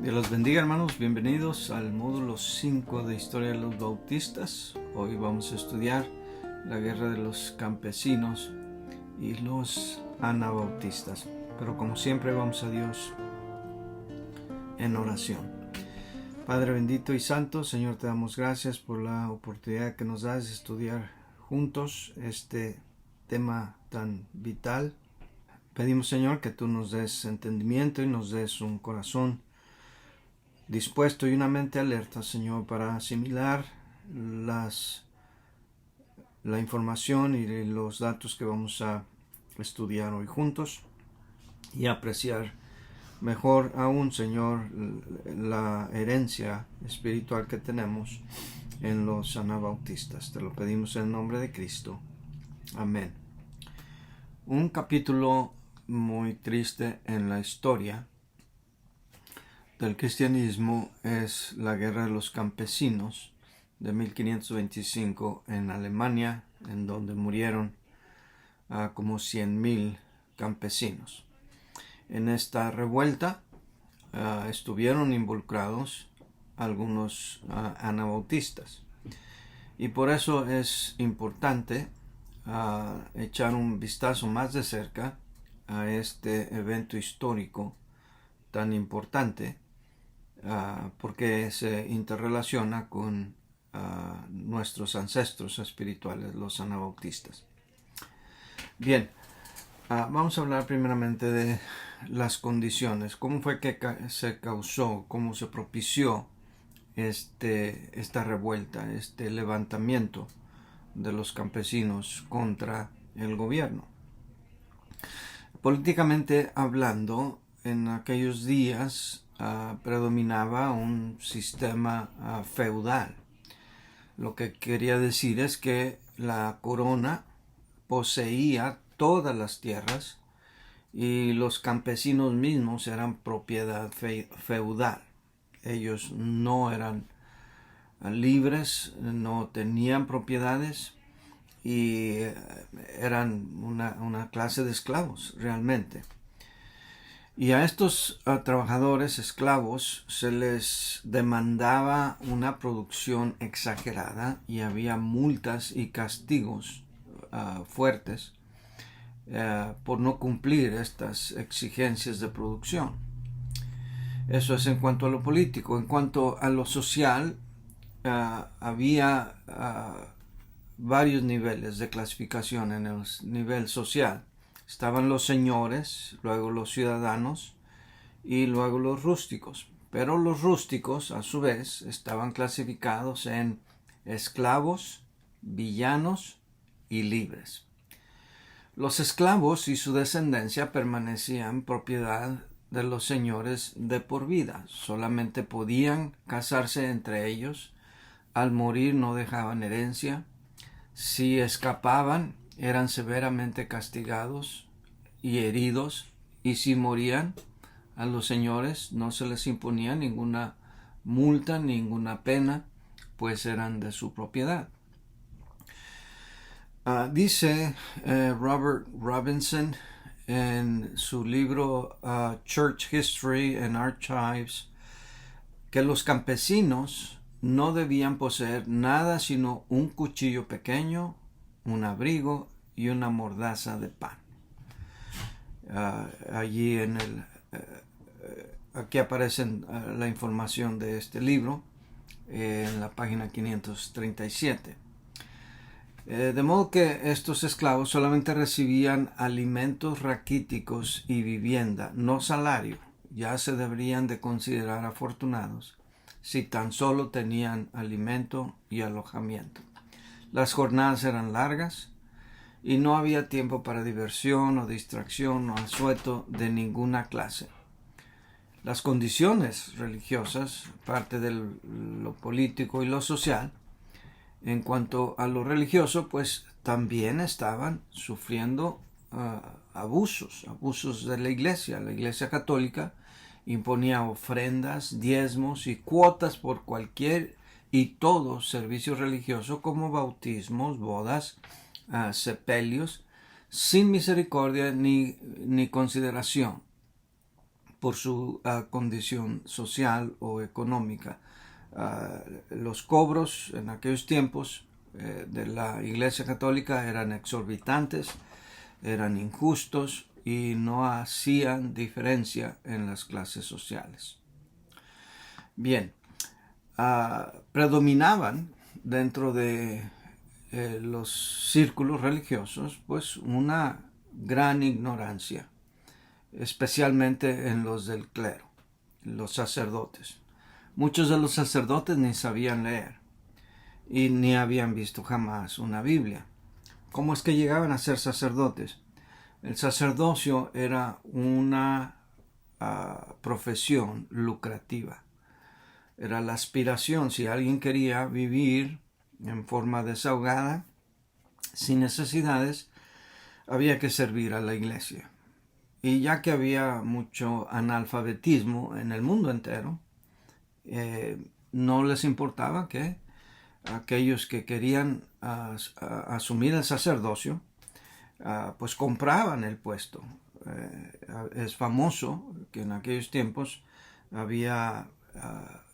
Dios los bendiga, hermanos. Bienvenidos al módulo 5 de Historia de los Bautistas. Hoy vamos a estudiar la guerra de los campesinos y los anabautistas. Pero como siempre vamos a Dios en oración. Padre bendito y santo, Señor, te damos gracias por la oportunidad que nos das de estudiar juntos este tema tan vital. Pedimos, Señor, que tú nos des entendimiento y nos des un corazón dispuesto y una mente alerta, Señor, para asimilar la información y los datos que vamos a estudiar hoy juntos y apreciar mejor aún, Señor, la herencia espiritual que tenemos en los anabautistas. Te lo pedimos en el nombre de Cristo. Amén. Un capítulo muy triste en la historia del cristianismo es la guerra de los campesinos de 1525 en Alemania, en donde murieron como 100,000 campesinos. En esta revuelta estuvieron involucrados algunos anabautistas, y por eso es importante echar un vistazo más de cerca a este evento histórico tan importante, porque se interrelaciona con nuestros ancestros espirituales, los anabautistas. Bien, vamos a hablar primeramente de las condiciones. ¿Cómo fue que se causó, cómo se propició esta revuelta, este levantamiento de los campesinos contra el gobierno? Políticamente hablando, en aquellos días predominaba un sistema feudal. Lo que quería decir es que la corona poseía todas las tierras y los campesinos mismos eran propiedad feudal. Ellos no eran libres, no tenían propiedades y eran una clase de esclavos realmente. Y a estos trabajadores esclavos se les demandaba una producción exagerada y había multas y castigos fuertes por no cumplir estas exigencias de producción. Eso es en cuanto a lo político. En cuanto a lo social, había varios niveles de clasificación en el nivel social. Estaban los señores, luego los ciudadanos y luego los rústicos. Pero los rústicos, a su vez, estaban clasificados en esclavos, villanos y libres. Los esclavos y su descendencia permanecían propiedad de los señores de por vida. Solamente podían casarse entre ellos. Al morir no dejaban herencia. Si escapaban, eran severamente castigados y heridos, y si morían, a los señores no se les imponía ninguna multa, ninguna pena, pues eran de su propiedad. Dice Robert Robinson en su libro Church History and Archives que los campesinos no debían poseer nada sino un cuchillo pequeño, un abrigo y una mordaza de pan. Allí aquí aparece la información de este libro en la página 537. De modo que estos esclavos solamente recibían alimentos raquíticos y vivienda, no salario. Ya se deberían de considerar afortunados si tan solo tenían alimento y alojamiento. Las jornadas eran largas y no había tiempo para diversión o distracción o asueto de ninguna clase. Las condiciones religiosas, parte de lo político y lo social, en cuanto a lo religioso, pues también estaban sufriendo abusos de la iglesia. La iglesia católica imponía ofrendas, diezmos y cuotas por cualquier y todo servicio religioso como bautismos, bodas, sepelios, sin misericordia ni consideración. por su condición social o económica. Los cobros en aquellos tiempos de la Iglesia Católica eran exorbitantes, eran injustos y no hacían diferencia en las clases sociales. Bien, predominaban dentro de los círculos religiosos pues una gran ignorancia, especialmente en los del clero, los sacerdotes. Muchos de los sacerdotes ni sabían leer y ni habían visto jamás una Biblia. ¿Cómo es que llegaban a ser sacerdotes? El sacerdocio era una profesión lucrativa. Era la aspiración. Si alguien quería vivir en forma desahogada, sin necesidades, había que servir a la iglesia. Y ya que había mucho analfabetismo en el mundo entero, no les importaba que aquellos que querían asumir el sacerdocio, pues compraban el puesto. Es famoso que en aquellos tiempos había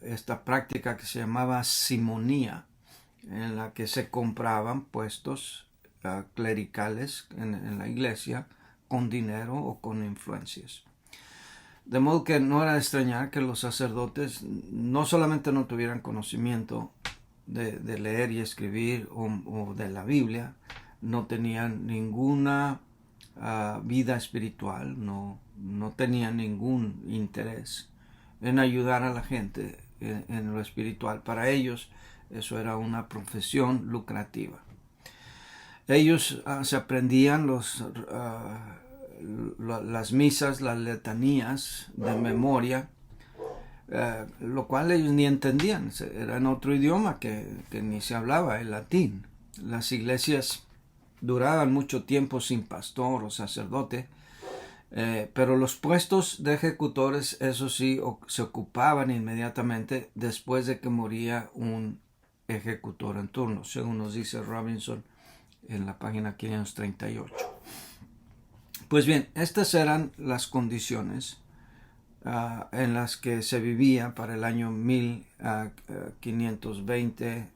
esta práctica que se llamaba simonía, en la que se compraban puestos clericales en la iglesia con dinero o con influencias. De modo que no era de extrañar que los sacerdotes no solamente no tuvieran conocimiento de leer y escribir o de la Biblia, no tenían ninguna vida espiritual, no tenían ningún interés en ayudar a la gente en lo espiritual. Para ellos eso era una profesión lucrativa. Ellos se aprendían las misas, las letanías de memoria, lo cual ellos ni entendían. Era en otro idioma que ni se hablaba, el latín. Las iglesias duraban mucho tiempo sin pastor o sacerdote, pero los puestos de ejecutores, eso sí, se ocupaban inmediatamente después de que moría un ejecutor en turno, según nos dice Robinson en la página 538. Pues bien, estas eran las condiciones en las que se vivía para el año 1520,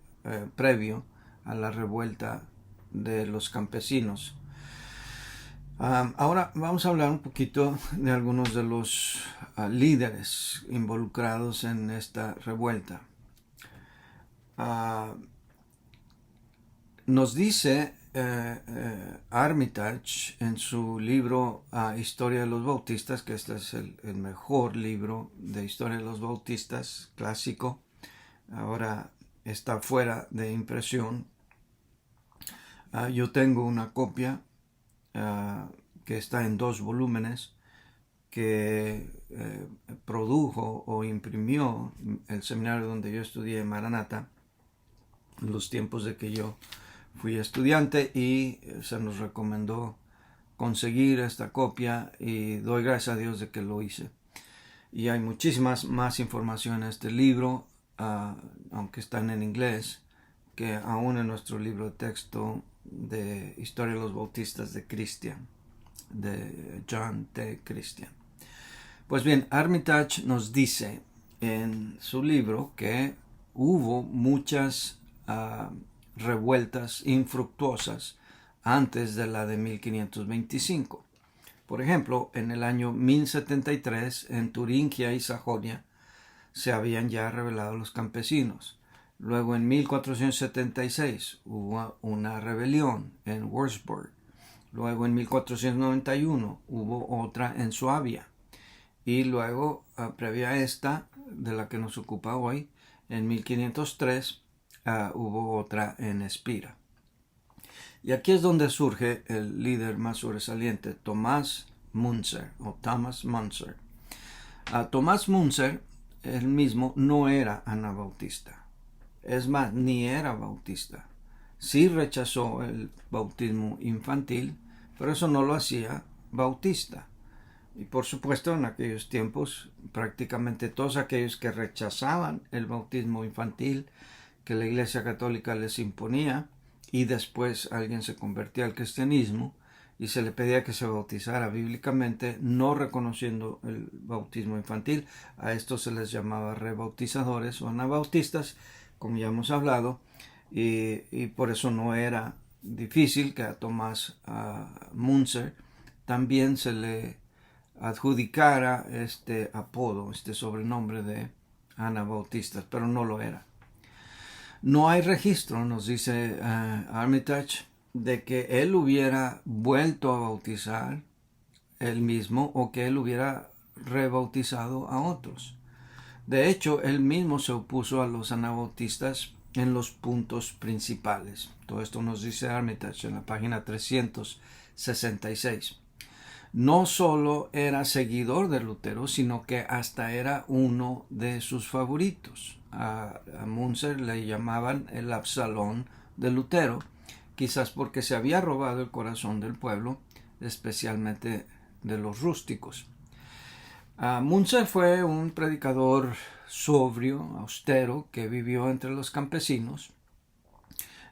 previo a la revuelta de los campesinos. Ahora vamos a hablar un poquito de algunos de los líderes involucrados en esta revuelta. Nos dice Armitage en su libro Historia de los Bautistas, que este es el mejor libro de Historia de los Bautistas, clásico. Ahora está fuera de impresión. Yo tengo una copia que está en 2 volúmenes que produjo o imprimió el seminario donde yo estudié en Maranatha, en los tiempos de que yo fui estudiante, y se nos recomendó conseguir esta copia y doy gracias a Dios de que lo hice. Y hay muchísimas más información en este libro, aunque están en inglés, que aún en nuestro libro de texto de Historia de los Bautistas de Christian, de John T. Christian. Pues bien, Armitage nos dice en su libro que hubo muchas revueltas infructuosas antes de la de 1525. Por ejemplo, en el año 1073 en Turingia y Sajonia se habían ya rebelado los campesinos. Luego en 1476 hubo una rebelión en Würzburg. Luego en 1491 hubo otra en Suabia. Y luego, previa a esta, de la que nos ocupa hoy, en 1503 hubo otra en Espira. Y aquí es donde surge el líder más sobresaliente, Thomas Müntzer, o Thomas Müntzer. Thomas Müntzer, él mismo, no era anabautista. Es más, ni era bautista. Sí rechazó el bautismo infantil, pero eso no lo hacía bautista. Y por supuesto, en aquellos tiempos, prácticamente todos aquellos que rechazaban el bautismo infantil que la Iglesia Católica les imponía, y después alguien se convertía al cristianismo, y se le pedía que se bautizara bíblicamente, no reconociendo el bautismo infantil. A estos se les llamaba rebautizadores o anabautistas, como ya hemos hablado, y por eso no era difícil que a Tomás Munzer también se le adjudicara este apodo, este sobrenombre de anabautistas, pero no lo era. No hay registro, nos dice Armitage, de que él hubiera vuelto a bautizar él mismo o que él hubiera rebautizado a otros. De hecho, él mismo se opuso a los anabautistas en los puntos principales. Todo esto nos dice Armitage en la página 366. No solo era seguidor de Lutero, sino que hasta era uno de sus favoritos. A Munzer le llamaban el Absalón de Lutero, quizás porque se había robado el corazón del pueblo, especialmente de los rústicos. Munzer fue un predicador sobrio, austero, que vivió entre los campesinos.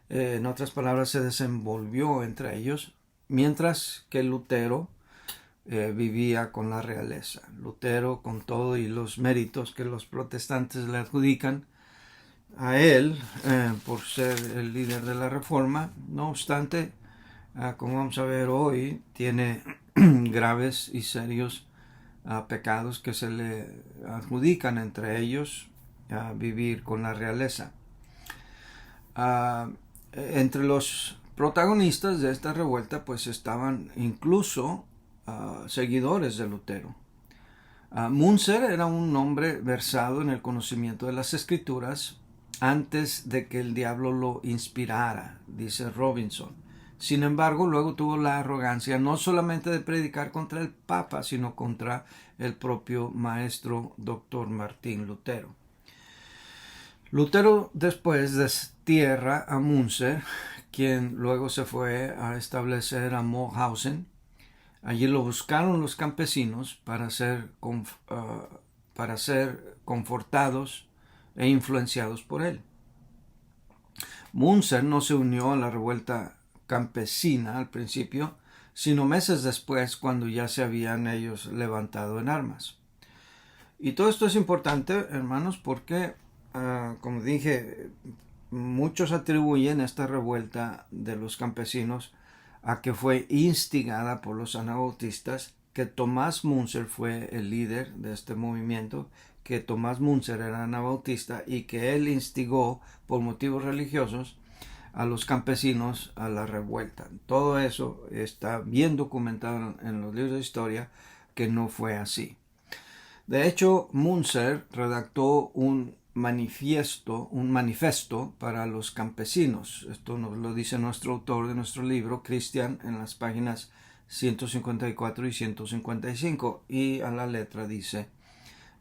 En otras palabras, se desenvolvió entre ellos, mientras que Lutero vivía con la realeza. Lutero, con todo y los méritos que los protestantes le adjudican a él por ser el líder de la Reforma, no obstante, como vamos a ver hoy, tiene graves y serios pecados que se le adjudican, entre ellos vivir con la realeza. Entre los protagonistas de esta revuelta pues estaban incluso seguidores de Lutero. Munzer era un hombre versado en el conocimiento de las escrituras antes de que el diablo lo inspirara, dice Robinson. Sin embargo, luego tuvo la arrogancia no solamente de predicar contra el Papa, sino contra el propio maestro Dr. Martín Lutero. Lutero después destierra a Munzer, quien luego se fue a establecer a Mohausen. Allí lo buscaron los campesinos para ser confortados e influenciados por él. Munzer no se unió a la revuelta campesina al principio, sino meses después, cuando ya se habían ellos levantado en armas. Y todo esto es importante, hermanos, porque, como dije, muchos atribuyen esta revuelta de los campesinos a que fue instigada por los anabautistas, que Tomás Munzer fue el líder de este movimiento, que Tomás Munzer era anabautista y que él instigó por motivos religiosos a los campesinos a la revuelta. Todo eso está bien documentado en los libros de historia, que no fue así. De hecho, Munzer redactó un manifiesto para los campesinos. Esto nos lo dice nuestro autor de nuestro libro, Christian, en las páginas 154 y 155, y a la letra dice: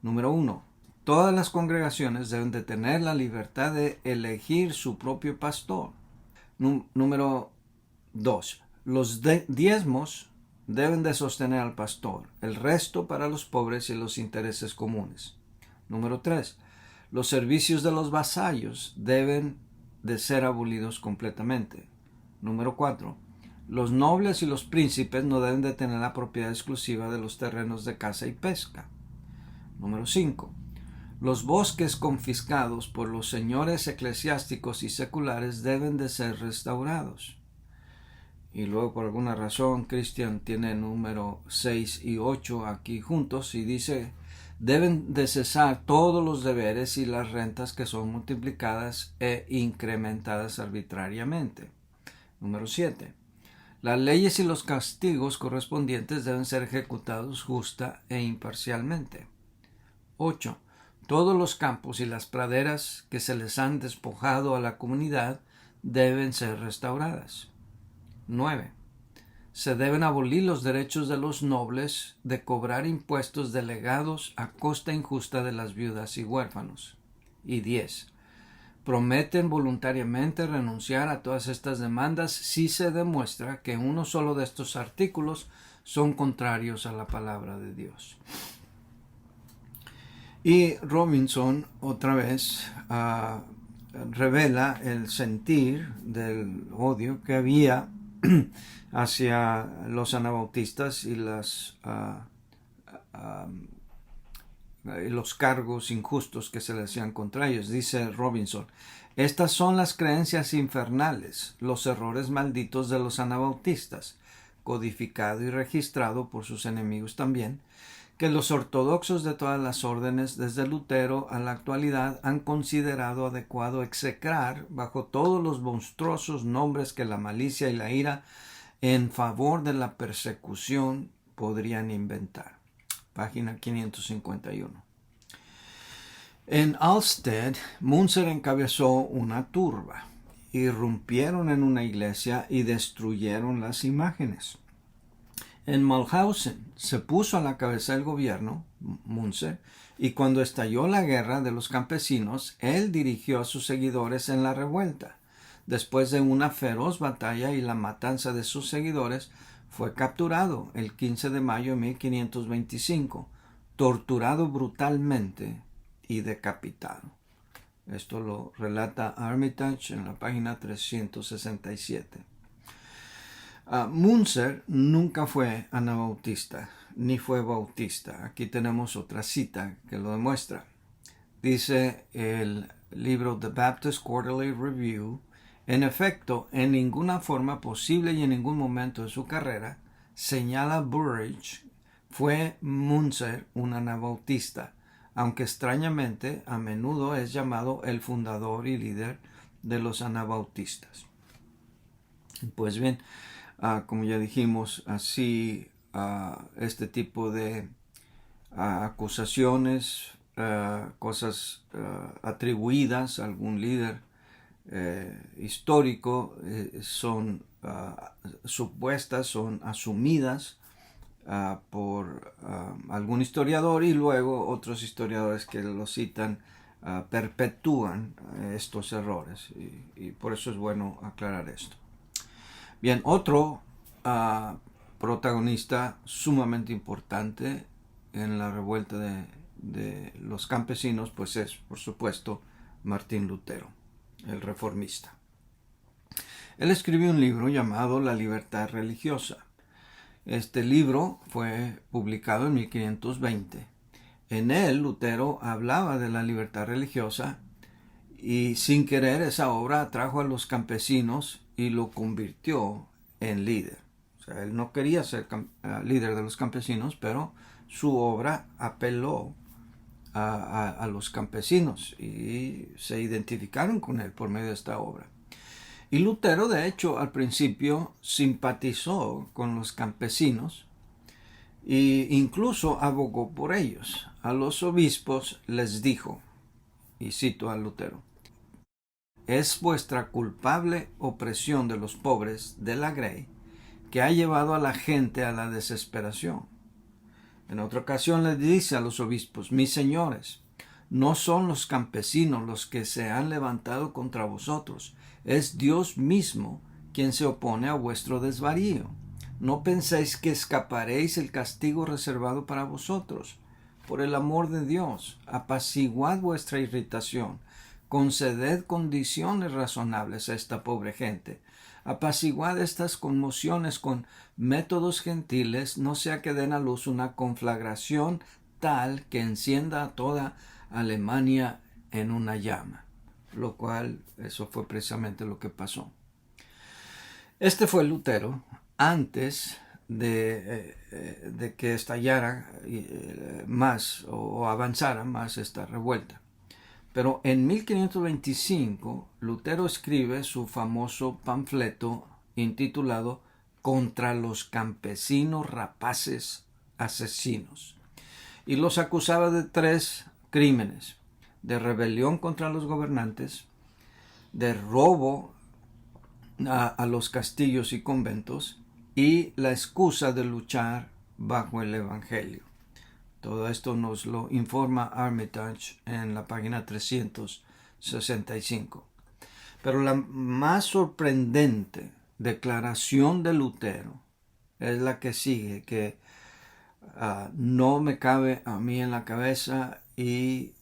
número 1. Todas las congregaciones deben de tener la libertad de elegir su propio pastor. Número 2. Los diezmos deben de sostener al pastor, el resto para los pobres y los intereses comunes. Número 3. Los servicios de los vasallos deben de ser abolidos completamente. Número 4. Los nobles y los príncipes no deben de tener la propiedad exclusiva de los terrenos de caza y pesca. Número 5. Los bosques confiscados por los señores eclesiásticos y seculares deben de ser restaurados. Y luego, por alguna razón, Christian tiene número 6 y 8 aquí juntos y dice: deben de cesar todos los deberes y las rentas que son multiplicadas e incrementadas arbitrariamente. Número 7. Las leyes y los castigos correspondientes deben ser ejecutados justa e imparcialmente. 8. Todos los campos y las praderas que se les han despojado a la comunidad deben ser restauradas. 9. Se deben abolir los derechos de los nobles de cobrar impuestos delegados a costa injusta de las viudas y huérfanos. Y 10. Prometen voluntariamente renunciar a todas estas demandas si se demuestra que uno solo de estos artículos son contrarios a la palabra de Dios. Y Robinson otra vez revela el sentir del odio que había hacia los anabautistas y los cargos injustos que se le hacían contra ellos. Dice Robinson: estas son las creencias infernales, los errores malditos de los anabautistas, codificado y registrado por sus enemigos también, que los ortodoxos de todas las órdenes, desde Lutero a la actualidad, han considerado adecuado execrar bajo todos los monstruosos nombres que la malicia y la ira en favor de la persecución podrían inventar. Página 551. En Alsted, Munzer encabezó una turba. Irrumpieron en una iglesia y destruyeron las imágenes. En Mulhausen se puso a la cabeza del gobierno, Munzer, y cuando estalló la guerra de los campesinos, él dirigió a sus seguidores en la revuelta. Después de una feroz batalla y la matanza de sus seguidores, fue capturado el 15 de mayo de 1525, torturado brutalmente y decapitado. Esto lo relata Armitage en la página 367. Munzer nunca fue anabautista, ni fue bautista. Aquí tenemos otra cita que lo demuestra. Dice el libro The Baptist Quarterly Review: en efecto, en ninguna forma posible y en ningún momento de su carrera, señala Burridge, fue Munzer un anabautista, aunque extrañamente a menudo es llamado el fundador y líder de los anabautistas. Pues bien, como ya dijimos, así este tipo de acusaciones, cosas atribuidas a algún líder histórico son supuestas, son asumidas por algún historiador, y luego otros historiadores que lo citan perpetúan estos errores, y por eso es bueno aclarar esto. Bien, otro protagonista sumamente importante en la revuelta de los campesinos, pues es, por supuesto, Martín Lutero, el reformista. Él escribió un libro llamado La libertad religiosa. Este libro fue publicado en 1520. En él, Lutero hablaba de la libertad religiosa, y sin querer esa obra atrajo a los campesinos y lo convirtió en líder. O sea, él no quería ser líder de los campesinos, pero su obra apeló a los campesinos y se identificaron con él por medio de esta obra. Y Lutero, de hecho, al principio simpatizó con los campesinos e incluso abogó por ellos. A los obispos les dijo, y cito a Lutero: es vuestra culpable opresión de los pobres de la grey que ha llevado a la gente a la desesperación. En otra ocasión les dice a los obispos: mis señores, no son los campesinos los que se han levantado contra vosotros, es Dios mismo quien se opone a vuestro desvarío. No penséis que escaparéis el castigo reservado para vosotros. Por el amor de Dios, apaciguad vuestra irritación, conceded condiciones razonables a esta pobre gente. Apaciguad estas conmociones con métodos gentiles, no sea que den a luz una conflagración tal que encienda a toda Alemania en una llama. Lo cual, eso fue precisamente lo que pasó. Este fue Lutero antes de que estallara más o avanzara más esta revuelta. Pero en 1525 Lutero escribe su famoso panfleto intitulado Contra los campesinos rapaces asesinos, y los acusaba de 3 crímenes: de rebelión contra los gobernantes, de robo a los castillos y conventos, y la excusa de luchar bajo el Evangelio. Todo esto nos lo informa Armitage en la página 365. Pero la más sorprendente declaración de Lutero es la que sigue, que no me cabe a mí en la cabeza, y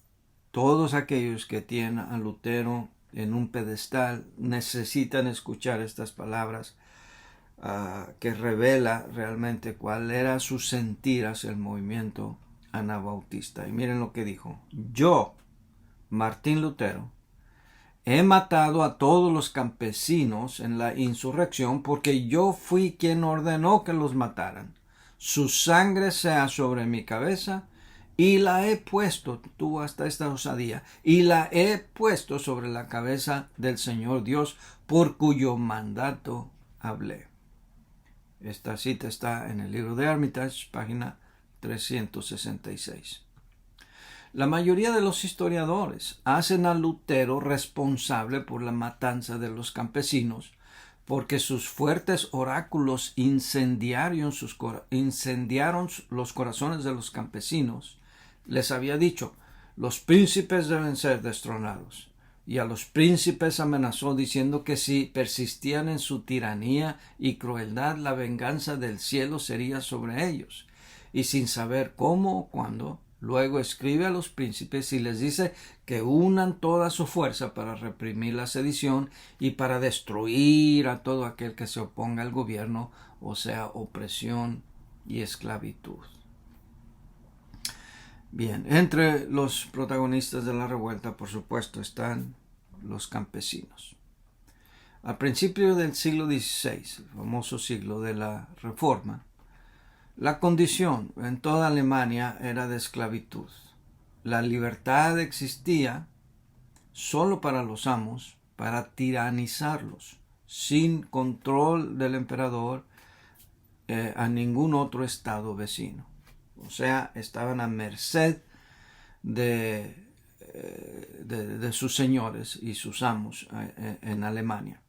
todos aquellos que tienen a Lutero en un pedestal necesitan escuchar estas palabras que revela realmente cuál era su sentir hacia el movimiento anabautista. Y miren lo que dijo: yo, Martín Lutero, he matado a todos los campesinos en la insurrección porque yo fui quien ordenó que los mataran. Su sangre sea sobre mi cabeza y la he puesto, tuvo hasta esta osadía, y la he puesto sobre la cabeza del Señor Dios por cuyo mandato hablé. Esta cita está en el libro de Armitage, página 366. La mayoría de los historiadores hacen a Lutero responsable por la matanza de los campesinos, porque sus fuertes oráculos incendiaron los corazones de los campesinos. Les había dicho: los príncipes deben ser destronados. Y a los príncipes amenazó diciendo que si persistían en su tiranía y crueldad, la venganza del cielo sería sobre ellos. Y sin saber cómo o cuándo, luego escribe a los príncipes y les dice que unan toda su fuerza para reprimir la sedición y para destruir a todo aquel que se oponga al gobierno, o sea, opresión y esclavitud. Bien, entre los protagonistas de la revuelta, por supuesto, están los campesinos. Al principio del siglo XVI, el famoso siglo de la Reforma, la condición en toda Alemania era de esclavitud. La libertad existía solo para los amos, para tiranizarlos, sin control del emperador a ningún otro estado vecino. O sea, estaban a merced de sus señores y sus amos en Alemania.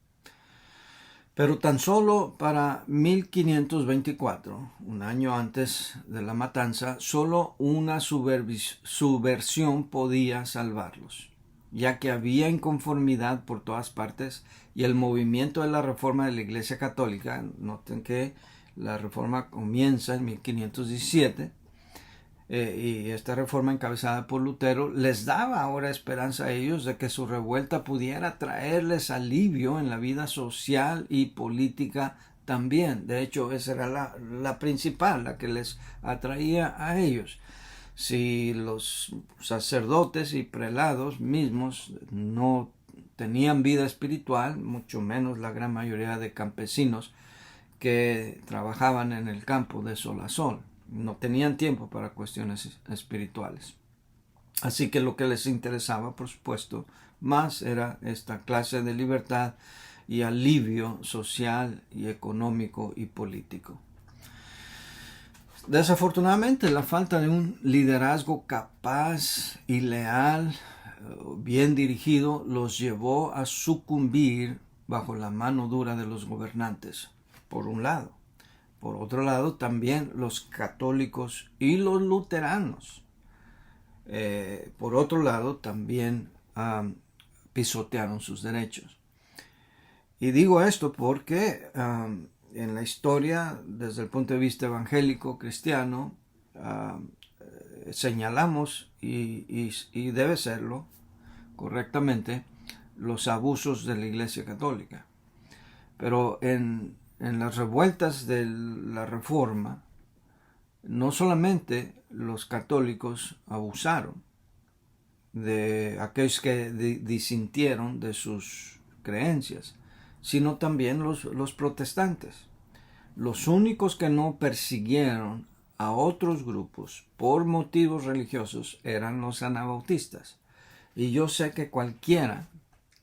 Pero tan solo para 1524, un año antes de la matanza, solo una subversión podía salvarlos, ya que había inconformidad por todas partes y el movimiento de la reforma de la Iglesia Católica, noten que la reforma comienza en 1517, y esta reforma encabezada por Lutero les daba ahora esperanza a ellos de que su revuelta pudiera traerles alivio en la vida social y política también. De hecho, esa era la principal, la que les atraía a ellos. Si los sacerdotes y prelados mismos no tenían vida espiritual, mucho menos la gran mayoría de campesinos que trabajaban en el campo de sol a sol, no tenían tiempo para cuestiones espirituales. Así que lo que les interesaba, por supuesto, más era esta clase de libertad y alivio social y económico y político. Desafortunadamente, la falta de un liderazgo capaz y leal, bien dirigido, los llevó a sucumbir bajo la mano dura de los gobernantes, por un lado. Por otro lado, también los católicos y los luteranos, por otro lado, también pisotearon sus derechos. Y digo esto porque en la historia, desde el punto de vista evangélico cristiano, señalamos, y debe serlo correctamente, los abusos de la Iglesia Católica. Pero en las revueltas de la Reforma, no solamente los católicos abusaron de aquellos que disintieron de sus creencias, sino también los protestantes. Los únicos que no persiguieron a otros grupos por motivos religiosos eran los anabautistas. Y yo sé que cualquiera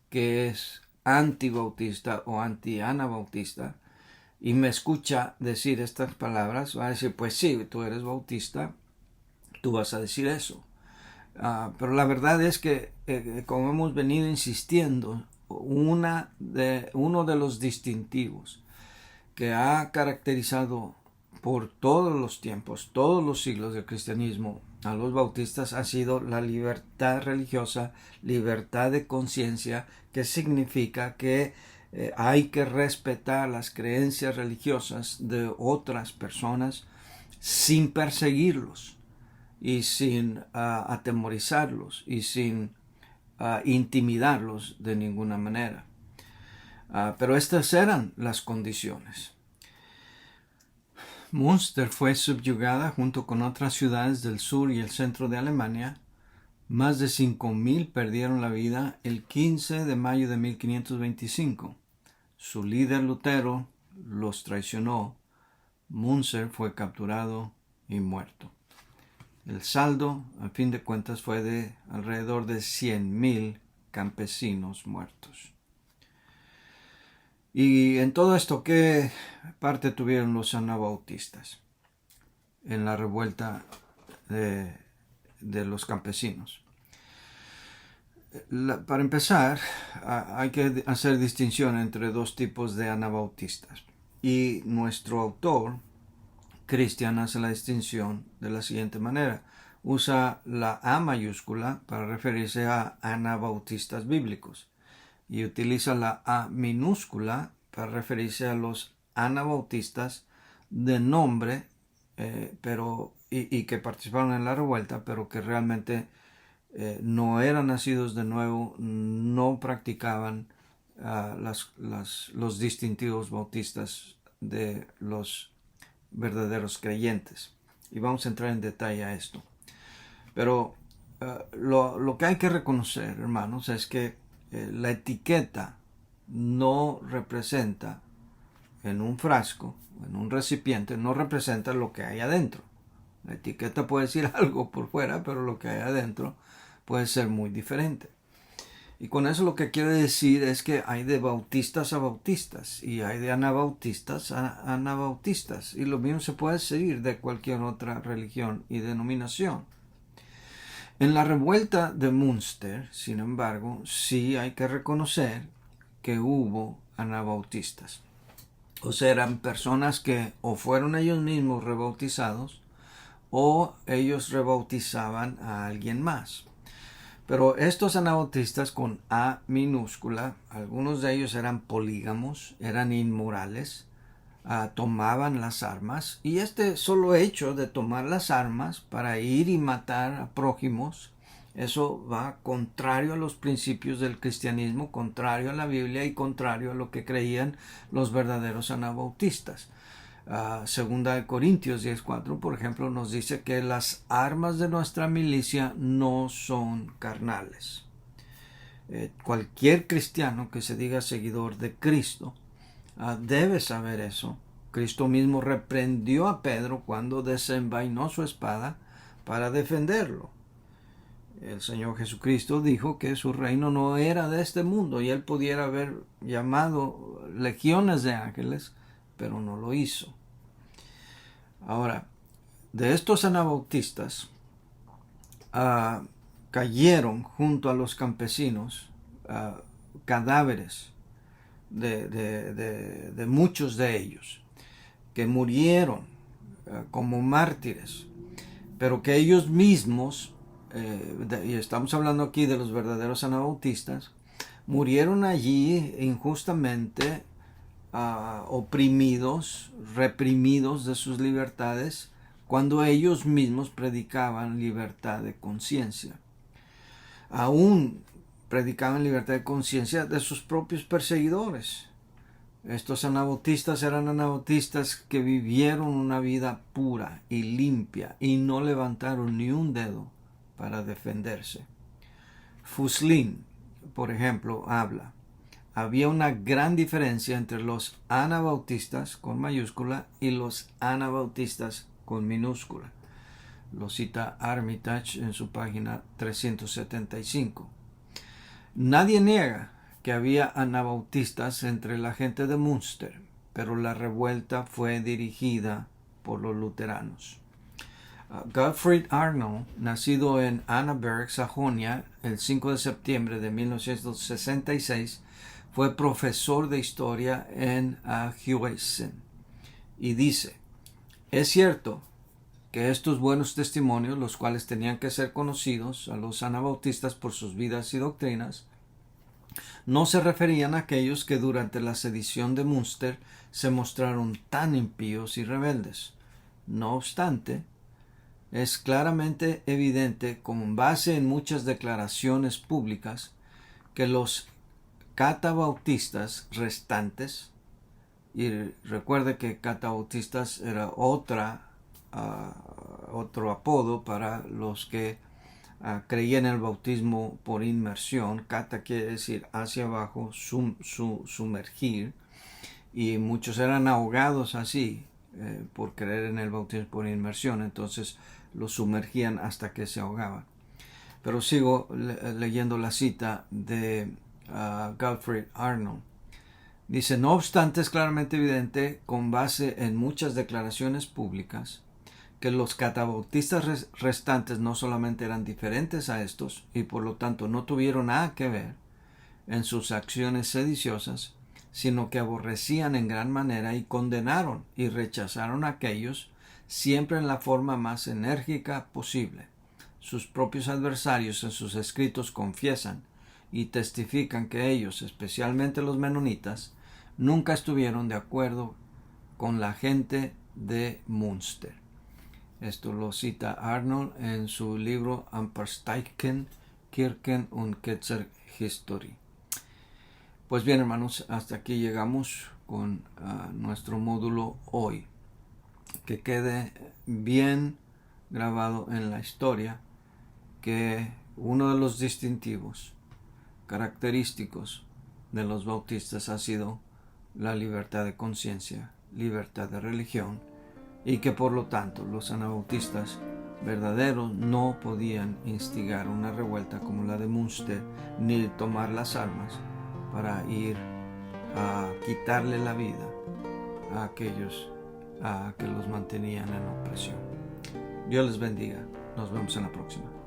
que es antibautista o anti-anabautista y me escucha decir estas palabras, va a decir: pues sí, tú eres bautista, tú vas a decir eso. Pero la verdad es que, como hemos venido insistiendo, uno de los distintivos que ha caracterizado por todos los tiempos, todos los siglos del cristianismo a los bautistas ha sido la libertad religiosa, libertad de conciencia, que significa que hay que respetar las creencias religiosas de otras personas sin perseguirlos y sin atemorizarlos y sin intimidarlos de ninguna manera. Pero estas eran las condiciones. Münster fue subyugada junto con otras ciudades del sur y el centro de Alemania. Más de 5.000 perdieron la vida el 15 de mayo de 1525. Su líder Lutero los traicionó. Münster fue capturado y muerto. El saldo, al fin de cuentas, fue de alrededor de 100.000 campesinos muertos. Y en todo esto, ¿qué parte tuvieron los anabautistas en la revuelta de los campesinos? Para empezar, hay que hacer distinción entre dos tipos de anabautistas. Y nuestro autor, Christian, hace la distinción de la siguiente manera. Usa la A mayúscula para referirse a anabautistas bíblicos y utiliza la A minúscula para referirse a los anabautistas de nombre, y que participaron en la revuelta, pero que realmente no eran nacidos de nuevo, no practicaban los distintivos bautistas de los verdaderos creyentes. Y vamos a entrar en detalle a esto. Pero lo que hay que reconocer, hermanos, es que la etiqueta no representa en un frasco, en un recipiente, no representa lo que hay adentro. La etiqueta puede decir algo por fuera, pero lo que hay adentro puede ser muy diferente. Y con eso lo que quiere decir es que hay de bautistas a bautistas y hay de anabautistas a anabautistas. Y lo mismo se puede decir de cualquier otra religión y denominación. En la revuelta de Münster, sin embargo, sí hay que reconocer que hubo anabautistas. O sea, eran personas que o fueron ellos mismos rebautizados o ellos rebautizaban a alguien más. Pero estos anabautistas con A minúscula, algunos de ellos eran polígamos, eran inmorales, tomaban las armas, y este solo hecho de tomar las armas para ir y matar a prójimos, eso va contrario a los principios del cristianismo, contrario a la Biblia y contrario a lo que creían los verdaderos anabautistas. Segunda de Corintios 10:4, por ejemplo, nos dice que las armas de nuestra milicia no son carnales. Cualquier cristiano que se diga seguidor de Cristo debe saber eso. Cristo mismo reprendió a Pedro cuando desenvainó su espada para defenderlo. El Señor Jesucristo dijo que su reino no era de este mundo y él pudiera haber llamado legiones de ángeles, pero no lo hizo. Ahora, de estos anabautistas cayeron junto a los campesinos cadáveres de muchos de ellos que murieron como mártires, pero que ellos mismos, y estamos hablando aquí de los verdaderos anabautistas, murieron allí injustamente, oprimidos, reprimidos de sus libertades, cuando ellos mismos predicaban libertad de conciencia. Aún predicaban libertad de conciencia de sus propios perseguidores. Estos anabautistas eran anabautistas que vivieron una vida pura y limpia y no levantaron ni un dedo para defenderse. Fuslin, por ejemplo, habla: había una gran diferencia entre los anabautistas con mayúscula y los anabautistas con minúscula. Lo cita Armitage en su página 375. Nadie niega que había anabautistas entre la gente de Münster, pero la revuelta fue dirigida por los luteranos. Gottfried Arnold, nacido en Annaberg, Sajonia, el 5 de septiembre de 1966, fue profesor de historia en Gießen y dice: es cierto que estos buenos testimonios, los cuales tenían que ser conocidos a los anabautistas por sus vidas y doctrinas, no se referían a aquellos que durante la sedición de Münster se mostraron tan impíos y rebeldes. No obstante, es claramente evidente, con base en muchas declaraciones públicas, que los catabautistas restantes Y recuerde que catabautistas era otro apodo para los que creían en el bautismo por inmersión. Cata quiere decir hacia abajo, sumergir, y muchos eran ahogados así por creer en el bautismo por inmersión, entonces los sumergían hasta que se ahogaban. Pero sigo leyendo la cita de Gottfried Arnold. Dice: no obstante, es claramente evidente, con base en muchas declaraciones públicas, que los catabautistas restantes no solamente eran diferentes a estos y por lo tanto no tuvieron nada que ver en sus acciones sediciosas, sino que aborrecían en gran manera y condenaron y rechazaron a aquellos siempre en la forma más enérgica posible. Sus propios adversarios en sus escritos confiesan y testifican que ellos, especialmente los menonitas, nunca estuvieron de acuerdo con la gente de Münster. Esto lo cita Arnold en su libro Ampersteichen, Kirchen und Ketzerhistorie. Pues bien, hermanos, hasta aquí llegamos con nuestro módulo hoy. Que quede bien grabado en la historia que uno de los distintivos característicos de los bautistas ha sido la libertad de conciencia, libertad de religión, y que por lo tanto los anabautistas verdaderos no podían instigar una revuelta como la de Münster ni tomar las armas para ir a quitarle la vida a aquellos que los mantenían en opresión. Dios les bendiga. Nos vemos en la próxima.